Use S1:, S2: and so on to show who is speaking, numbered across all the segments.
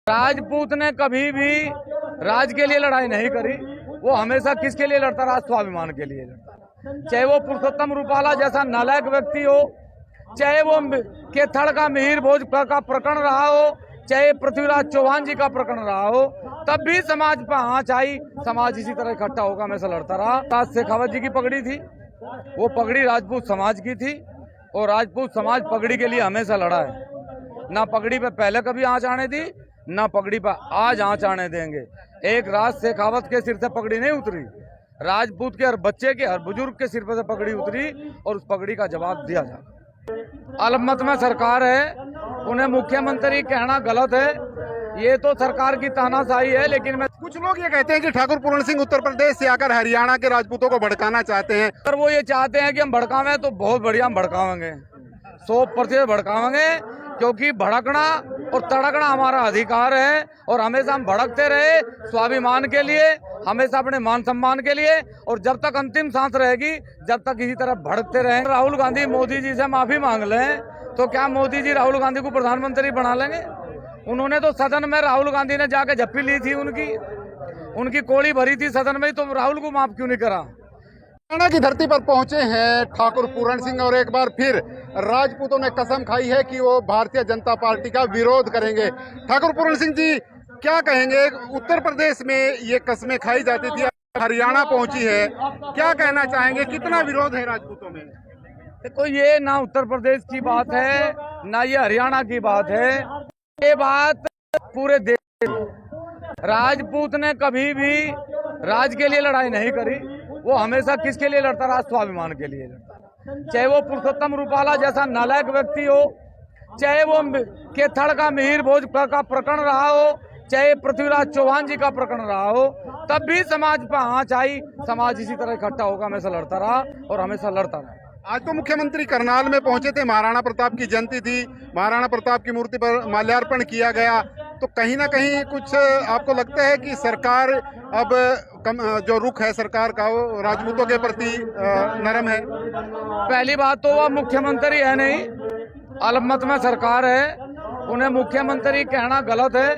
S1: राजपूत ने कभी भी राज के लिए लड़ाई नहीं करी। वो हमेशा किसके लिए लड़ता रहा? स्वाभिमान के लिए लड़ता। चाहे वो पुरुषोत्तम रूपाला जैसा नालायक व्यक्ति हो, चाहे वो केथड़ का मिहिर भोज का प्रकरण रहा हो, चाहे पृथ्वीराज चौहान जी का प्रकरण रहा हो, तब भी समाज पर आँच आई, समाज इसी तरह इकट्ठा होकर हमेशा लड़ता रहा। राज शेखावत जी की पगड़ी थी, वो पगड़ी राजपूत समाज की थी और राजपूत समाज पगड़ी के लिए हमेशा लड़ा है। ना पगड़ी पे पहले कभी आँच आने दी, ना पगड़ी पर आज आँच आने देंगे। एक राज शेखावत के सिर से पगड़ी नहीं उतरी, राजपूत के हर बच्चे के हर बुजुर्ग के सिर पर से पगड़ी उतरी और उस पगड़ी का जवाब दिया जाए। अलमत में सरकार है, उन्हें मुख्यमंत्री कहना गलत है। ये तो सरकार की तानाशाही है। लेकिन मैं
S2: कुछ लोग ये कहते हैं कि ठाकुर पूरण सिंह उत्तर प्रदेश से आकर हरियाणा के राजपूतों को भड़काना चाहते हैं।
S1: अगर वो ये चाहते हैं कि हम भड़कावें तो बहुत बढ़िया, हम भड़कावेंगे, 100% भड़कावेंगे, क्योंकि भड़कना और तड़कना हमारा अधिकार है और हमेशा हम भड़कते रहे स्वाभिमान के लिए, हमेशा अपने मान सम्मान के लिए, और जब तक अंतिम सांस रहेगी जब तक इसी तरह भड़कते रहेंगे। राहुल गांधी मोदी जी से माफी मांग लें तो क्या मोदी जी राहुल गांधी को प्रधानमंत्री बना लेंगे? उन्होंने तो सदन में राहुल गांधी ने जाकर झप्पी ली थी, उनकी कोड़ी भरी थी सदन में, तो राहुल को माफ क्यों नहीं करा?
S2: हरियाणा की धरती पर पहुंचे हैं ठाकुर पूरण सिंह और एक बार फिर राजपूतों ने कसम खाई है कि वो भारतीय जनता पार्टी का विरोध करेंगे। ठाकुर पूरण सिंह जी क्या कहेंगे? उत्तर प्रदेश में ये कस्में खाई जाती थी, हरियाणा पहुंची है, क्या कहना चाहेंगे? कितना विरोध है राजपूतों में?
S1: देखो, ये ना उत्तर प्रदेश की बात है ना ये हरियाणा की बात है, ये बात पूरे देश। राजपूत ने कभी भी राज के लिए लड़ाई नहीं करी। वो हमेशा किसके लिए लड़ता रहा? स्वाभिमान के लिए लड़ता। चाहे वो पुरुषोत्तम रूपाला जैसा नालायक व्यक्ति हो, चाहे वो केथड़ का मिहिर भोज का प्रकरण रहा हो, चाहे पृथ्वीराज चौहान जी का प्रकरण रहा हो, तब भी समाज पर आँच आई, समाज इसी तरह इकट्ठा होकर हमेशा लड़ता रहा और हमेशा लड़ता रहा।
S2: आज तो मुख्यमंत्री करनाल में पहुंचे थे, महाराणा प्रताप की जयंती थी, महाराणा प्रताप की मूर्ति पर माल्यार्पण किया गया, तो कहीं ना कहीं कुछ आपको लगता है कि सरकार अब जो रुख है सरकार का वो राजपूतों के प्रति नरम है?
S1: पहली बात तो वह मुख्यमंत्री है नहीं, अलमत में सरकार है, उन्हें मुख्यमंत्री कहना गलत है।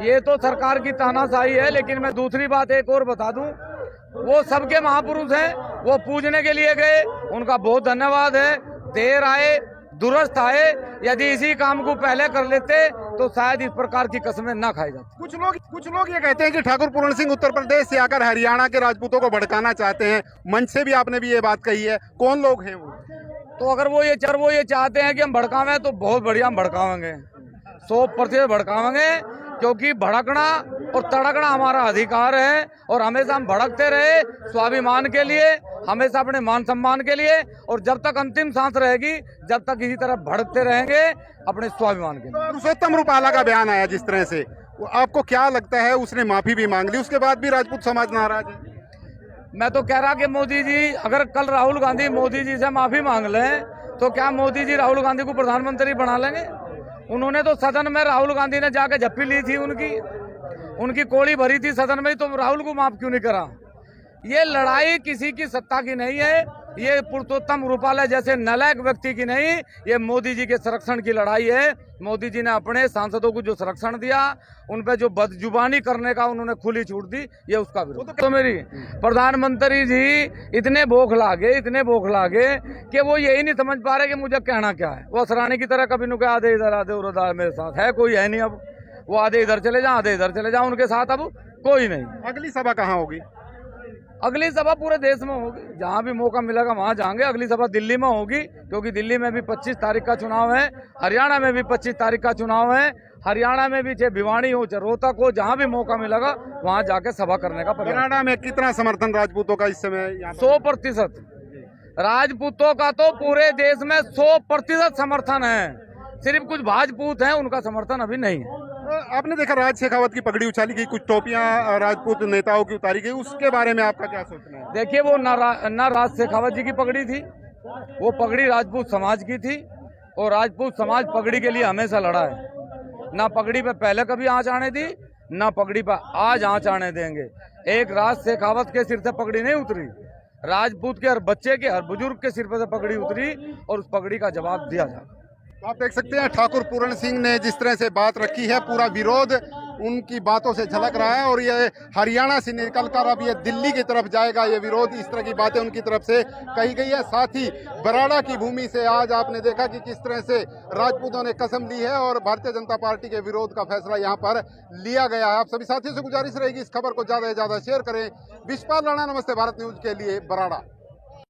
S1: ये तो सरकार की तानाशाही है। लेकिन मैं दूसरी बात एक और बता दूं, वो सबके महापुरुष हैं, वो पूजने के लिए गए, उनका बहुत धन्यवाद है। देर आए दुरुस्त आए, यदि इसी काम को पहले कर लेते तो शायद इस प्रकार की कसमें ना खाई जाती।
S2: कुछ लोग ये कहते हैं कि ठाकुर पूरण सिंह उत्तर प्रदेश से आकर हरियाणा के राजपूतों को भड़काना चाहते हैं। मंच से भी आपने भी ये बात कही है, कौन लोग हैं वो?
S1: तो अगर वो ये चाहते हैं कि हम भड़कावें तो बहुत बढ़िया, हम भड़कावेंगे, 100% भड़कावेंगे, क्योंकि भड़कना और तड़कना हमारा अधिकार है और हमेशा हम भड़कते रहे स्वाभिमान के लिए, हमेशा अपने मान सम्मान के लिए, और जब तक अंतिम सांस रहेगी जब तक इसी तरह भड़कते रहेंगे अपने स्वाभिमान के लिए।
S2: पुरुषोत्तम रूपाला का बयान आया जिस तरह से, आपको क्या लगता है? उसने माफी भी मांग ली, उसके बाद भी राजपूत समाज नाराज है।
S1: मैं तो कह रहा कि मोदी जी, अगर कल राहुल गांधी मोदी जी से माफी मांग लें तो क्या मोदी जी राहुल गांधी को प्रधानमंत्री बना लेंगे? उन्होंने तो सदन में राहुल गांधी ने जाकर झप्पी ली थी, उनकी कोड़ी भरी थी सदन में, तो राहुल को माफ क्यों नहीं करा? ये लड़ाई किसी की सत्ता की नहीं है, ये पुरुषोत्तम रूपाला जैसे नालायक व्यक्ति की नहीं, ये मोदी जी के संरक्षण की लड़ाई है। मोदी जी ने अपने सांसदों को जो संरक्षण दिया, उन पे जो बदजुबानी करने का उन्होंने खुली छूट दी, ये उसका विरोध। तो मेरी प्रधानमंत्री जी इतने बौखला गए कि वो यही नहीं समझ पा रहे कि मुझे कहना क्या है। वो असरानी की तरह कभी नुके आधे इधर आधे उधर मेरे साथ है, कोई है नहीं। अब वो आधे इधर चले जाओ आधे इधर चले जाओ, उनके साथ अब कोई नहीं।
S2: अगली सभा कहाँ होगी?
S1: अगली सभा पूरे देश में होगी, जहां भी मौका मिलेगा वहां जाएंगे। अगली सभा दिल्ली में होगी, क्योंकि दिल्ली में भी 25 तारीख का चुनाव है, हरियाणा में भी 25 तारीख का चुनाव है। हरियाणा में भी चाहे भिवानी हो चाहे रोहतक हो, जहां भी मौका मिलेगा वहां जाके सभा करने का प्रयास।
S2: हरियाणा में कितना समर्थन राजपूतों का इस समय?
S1: 100%। राजपूतों का तो पूरे देश में 100% समर्थन है। सिर्फ कुछ भाजपूत हैं, उनका समर्थन अभी नहीं है।
S2: आपने देखा राज शेखावत की पगड़ी उछाली गई, कुछ टोपियां राजपूत नेताओं की उतारी गई, उसके बारे में आपका क्या सोचना है?
S1: देखिए, वो ना राज शेखावत जी की पगड़ी थी, वो पगड़ी राजपूत समाज की थी और राजपूत समाज पगड़ी के लिए हमेशा लड़ा है। ना पगड़ी पे पहले कभी आँच आने दी, ना पगड़ी पे आज आँच आने देंगे। एक राज शेखावत के सिर से पगड़ी नहीं उतरी, राजपूत के हर बच्चे के हर बुजुर्ग के सिर पर से पगड़ी उतरी और उस पगड़ी का जवाब दिया जाए।
S2: आप देख सकते हैं ठाकुर पूरण सिंह ने जिस तरह से बात रखी है, पूरा विरोध उनकी बातों से झलक रहा है। और ये हरियाणा से निकलकर अब ये दिल्ली की तरफ जाएगा ये विरोध, इस तरह की बातें उनकी तरफ से कही गई है। साथ ही बराड़ा की भूमि से आज आपने देखा कि किस तरह से राजपूतों ने कसम ली है और भारतीय जनता पार्टी के विरोध का फैसला यहाँ पर लिया गया है। आप सभी साथियों से गुजारिश रहेगी इस खबर को ज्यादा से ज्यादा शेयर करें। विश्वपाल राणा, नमस्ते भारत न्यूज के लिए, बराड़ा।